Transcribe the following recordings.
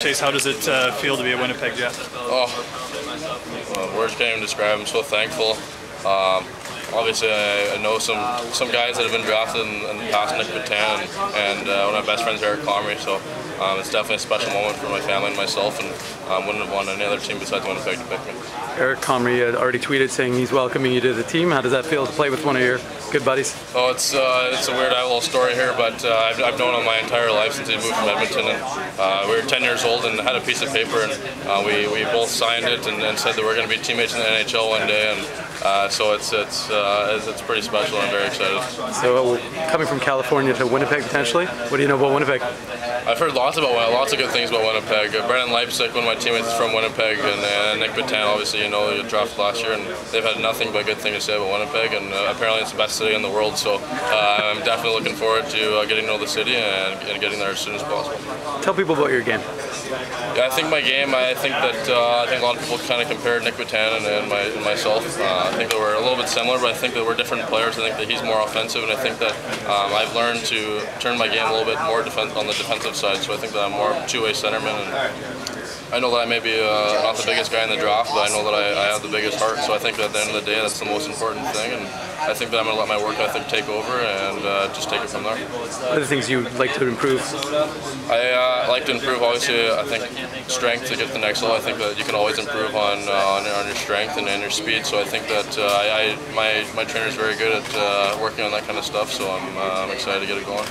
Chase, how does it feel to be a Winnipeg Jet? Words can't even describe. I'm so thankful. Obviously, I know some guys that have been drafted in the past, Nick Batin, and one of my best friends, Eric Comrie. So it's definitely a special moment for my family and myself, and wouldn't have wanted any other team besides Winnipeg to pick me. Eric Comrie had already tweeted saying he's welcoming you to the team. How does that feel to play with one of your good buddies? Oh, it's a weird little story here, but I've known him my entire life since he moved from Edmonton, and we were 10 years old and had a piece of paper, and we both signed it and said that we're going to be teammates in the NHL one day, and so it's pretty special. I'm very excited. So coming from California to Winnipeg potentially, what do you know about Winnipeg? I've heard lots of good things about Winnipeg. Brendan Leipzig, one of my teammates, is from Winnipeg, and Nick Batin, obviously, you know, he drafted last year, and they've had nothing but good things to say about Winnipeg, and apparently it's the best city in the world, so I'm definitely looking forward to getting to know the city and getting there as soon as possible. Tell people about your game. Yeah, I think my game, I think a lot of people kind of compared Nick Batin and myself. I think that we're a little bit similar, but I think that we're different players. I think that he's more offensive, and I think that I've learned to turn my game a little bit more on the defensive side, so I think that I'm more two-way centerman, and I know that I may be not the biggest guy in the draft, but I know that I have the biggest heart, so I think that at the end of the day that's the most important thing, and I think that I'm going to let my work ethic take over and just take it from there. Other things you like to improve? I like to improve, obviously, I think strength to get to the next level. I think that you can always improve on your strength and your speed, so I think that my trainer is very good at working on that kind of stuff, so I'm excited to get it going.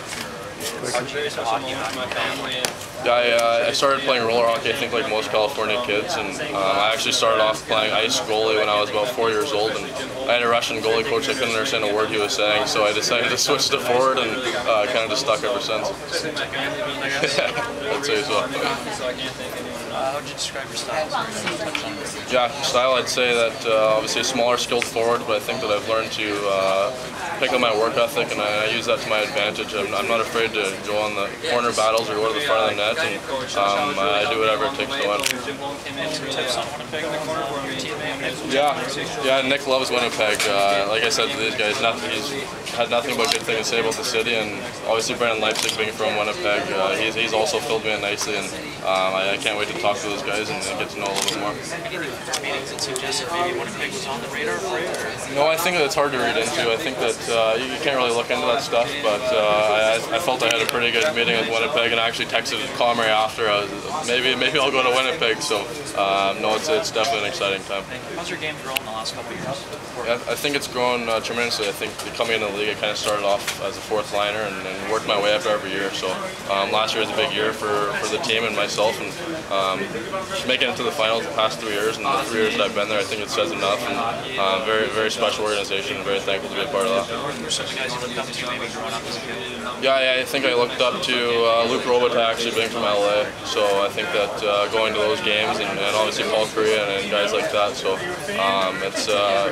I started playing roller hockey, I think like most California kids, and I actually started off playing ice goalie when I was about 4 years old, and I had a Russian goalie coach. I couldn't understand a word he was saying, so I decided to switch to forward, and kind of just stuck ever since. I'd say so. How would you describe your style? Yeah, style, I'd say that obviously a smaller, skilled forward, but I think that I've learned to pick up my work ethic, and I use that to my advantage. I'm not afraid to go on the corner battles or go to the front of the net, and I do whatever it takes to win. Yeah, Nick loves Winnipeg. Like I said to these guys, he's had nothing but good things to say about the city, and obviously Brendan Leipzig being from Winnipeg, he's also filled me in nicely, and I can't wait to talk to those guys and get to know a little bit more. Meetings that suggested maybe Winnipeg was on the radar for you? No, I think that it's hard to read into. I think that you can't really look into that stuff, but I felt I had a pretty good meeting with Winnipeg, and I actually texted Comrie after. Maybe I'll go to Winnipeg, so no, it's definitely an exciting time. How's your game grown in the last couple of years? Yeah, I think it's grown tremendously. I think coming into the league, I kind of started off as a fourth liner and worked my way up every year. So last year was a big year for the team and myself, and making it to the finals the past 3 years, and the 3 years that I've been there, I think it says enough, and very, very special organization, and very thankful to be a part of that. Were some guys you looked up to maybe growing up as a kid? Yeah, I think I looked up to Luke Robitaille, actually being from LA, so I think that going to those games, and obviously Paul Kariya and guys like that, so it's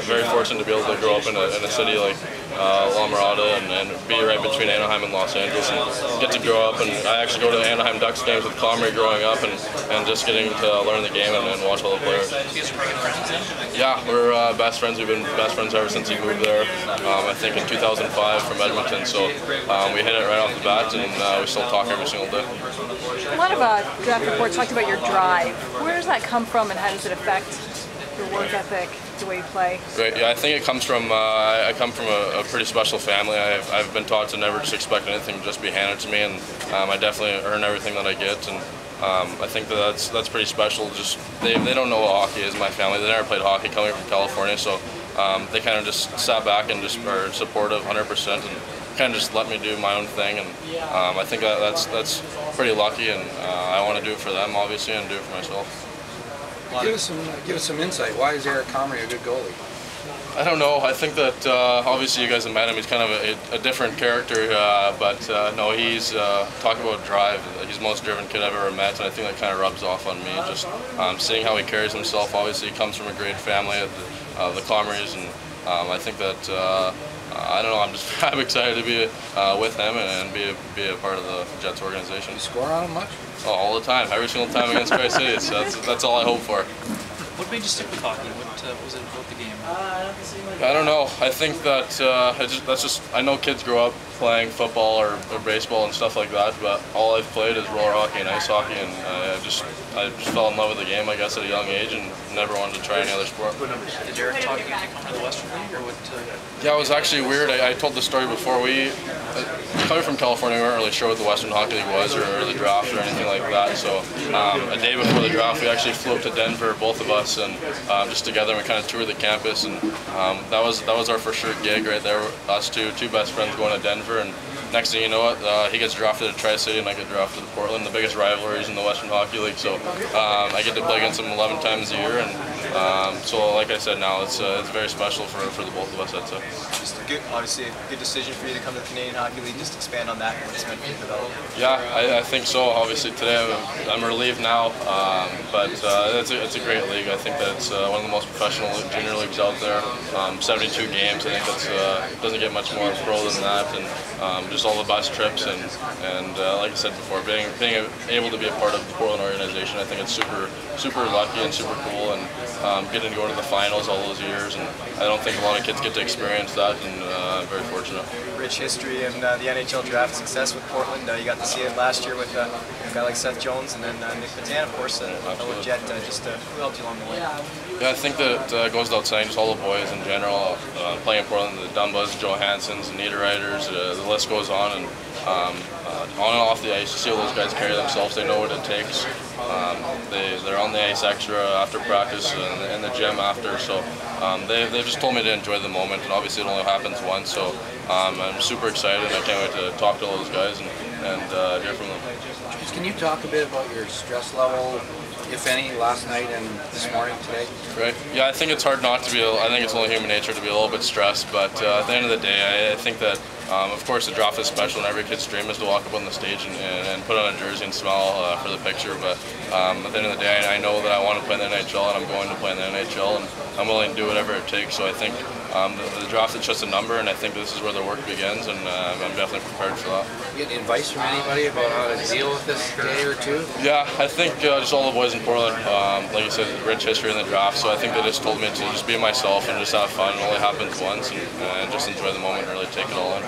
very fortunate to be able to grow up in a city like La Mirada and be right between Anaheim and Los Angeles, and get to grow up. And I actually go to the Anaheim Ducks games with Comrie growing up, and just getting to learn the game and watch all the players. You guys are pretty good friends then? Yeah, we're best friends. We've been best friends ever since he moved there, I think in 2005 from Edmonton, so we hit it right off the bat, and we still talk every single day. A lot of draft reports talked about your drive. Where does that come from, and how does it affect your work ethic, the way you play? Right. Yeah, I think it comes from I come from a pretty special family. I've been taught to never just expect anything to just be handed to me, and I definitely earn everything that I get, and I think that's pretty special. Just they don't know what hockey is. My family, they never played hockey coming from California, so they kind of just sat back and just are supportive 100%, and kind of just let me do my own thing, and I think that's pretty lucky, and I want to do it for them obviously, and do it for myself. Give us some insight. Why is Eric Comrie a good goalie? I don't know. I think that obviously you guys have met him. He's kind of a different character, but no, he's talk about drive. He's the most driven kid I've ever met, and I think that kind of rubs off on me. Just seeing how he carries himself. Obviously, he comes from a great family, the Comries, and I think that I don't know. I'm excited to be with him and be a part of the Jets organization. You score on him much? Oh, all the time, every single time against Tri-Cities. That's all I hope for. What made you stick with hockey? What was it about the game? I don't know. I think that I know kids grow up playing football or baseball and stuff like that, but all I've played is roller hockey and ice hockey, and I just fell in love with the game, I guess, at a young age, and never wanted to try any other sport. Did Eric talk you into coming to the Western League, or what? Yeah, it was actually weird. I told the story before. Coming from California, we weren't really sure what the Western Hockey League was, or the draft, or anything like that. So a day before the draft, we actually flew up to Denver, both of us, and just together, and we kind of toured the campus, and that was our for sure gig right there. Us two best friends going to Denver, and next thing you know it, he gets drafted to Tri-City and I get drafted to Portland, the biggest rivalries in the Western Hockey League. So I get to play against him 11 times a year, and so like I said, now it's very special for the both of us, I'd say. Just obviously a good decision for you to come to the Canadian Hockey League. Just expand on that and what it's meant for you to develop. Yeah, I think so. Obviously today I'm relieved now, but it's a great league. I think that it's one of the most professional junior leagues out there. 72 games. I think that's doesn't get much more pro than that, and just all the bus trips and like I said before, being able to be a part of the Portland organization, I think it's super lucky and super cool, and getting to go to the finals all those years, and I don't think a lot of kids get to experience that, and I'm very fortunate. Rich history and the NHL draft success with Portland. You got to see it last year with a guy like Seth Jones, and then Nick Patan, of course, a fellow Jet. Who helped you along the way? Yeah, I think that it goes without saying, just all the boys in general, playing in Portland, the Dumbas, Johanssons, the Niederreiters, the list goes on, and on and off the ice, you see how those guys carry themselves. They know what it takes. They're on the ice extra after practice and in the gym after, so they just told me to enjoy the moment, and obviously it only happens once, so I'm super excited. I can't wait to talk to all those guys and hear from them. Can you talk a bit about your stress level, if any, last night and this morning, today? Right. Yeah, I think it's hard not to be. I think it's only human nature to be a little bit stressed, but at the end of the day, I think that of course the draft is special, and every kid's dream is to walk up on the stage and put on a jersey and smile for the picture. But at the end of the day, I know that I want to play in the NHL, and I'm going to play in the NHL, and I'm willing to do whatever it takes. So I think the draft is just a number, and I think this is where the work begins, and I'm definitely prepared for that. You get advice from anybody about how to deal with this day or two? Yeah, I think just all the boys in Portland, like you said, rich history in the draft, so I think they just told me to just be myself and just have fun. It only happens once, and just enjoy the moment and really take it all in.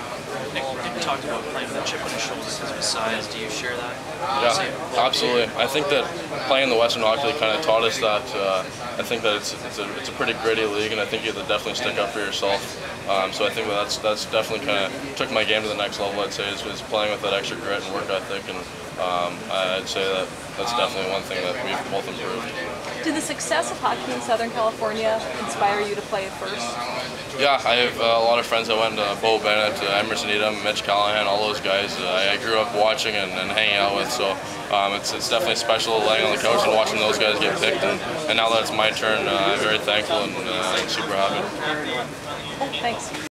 Nick, you talked about playing with a chip on your shoulders because of his size. Do you share that? Yeah, absolutely. I think that playing in the Western Hockey League kind of taught us that. I think that it's a pretty gritty league, and I think you have to definitely stick up for yourself. So I think that's definitely kind of took my game to the next level. I'd say is playing with that extra grit and work ethic, and I'd say that's definitely one thing that we've both improved. Did the success of hockey in Southern California inspire you to play it first? Yeah, I have a lot of friends that went to Bo Bennett, Emerson Edom, Mitch Callahan, all those guys I grew up watching and hanging out with. So it's definitely special laying on the couch and watching those guys get picked. And now that it's my turn, I'm very thankful and super happy. Thanks.